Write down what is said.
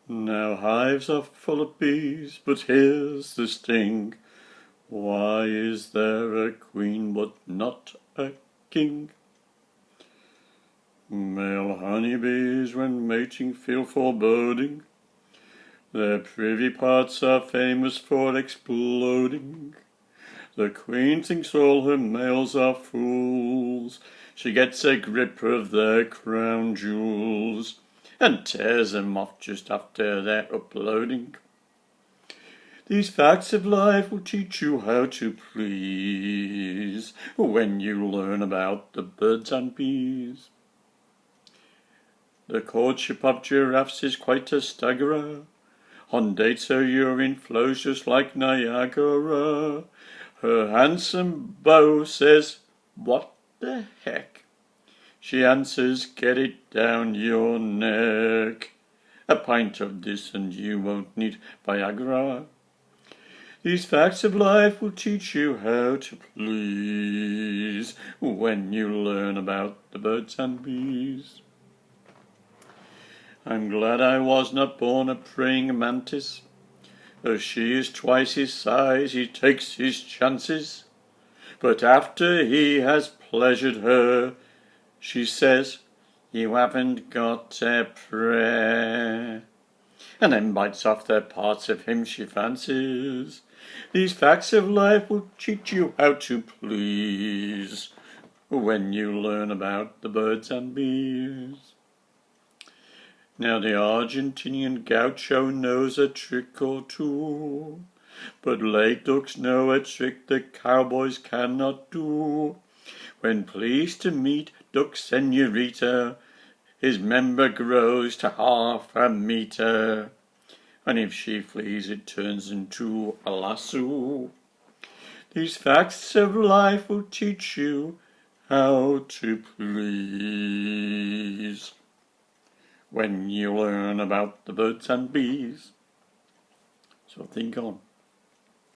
Now hives are full of bees, but here's the sting. Why is there a queen but not a king? Male honeybees, when mating, feel foreboding. Their privy parts are famous for exploding. The queen thinks all her males are fools. She gets a grip of their crown jewels and tears them off just after they're uploading. These facts of life will teach you how to please when you learn about the birds and bees. The courtship of giraffes is quite a staggerer. On dates her urine flows just like Niagara. Her handsome beau says, "What the heck?" She answers, "Get it down your neck. A pint of this and you won't need Viagra." These facts of life will teach you how to please when you learn about the birds and bees. I'm glad I was not born a praying mantis. Though she is twice his size, he takes his chances. But after he has pleasured her, she says, "You haven't got a prayer," and then bites off the parts of him she fancies. These facts of life will teach you how to please when you learn about the birds and bees. Now the Argentinian gaucho knows a trick or two, but lake ducks know a trick the cowboys cannot do. When pleased to meet Duck Senorita, his member grows to half a meter, and if she flees it turns into a lasso. These facts of life will teach you how to please when you learn about the birds and bees. So think on.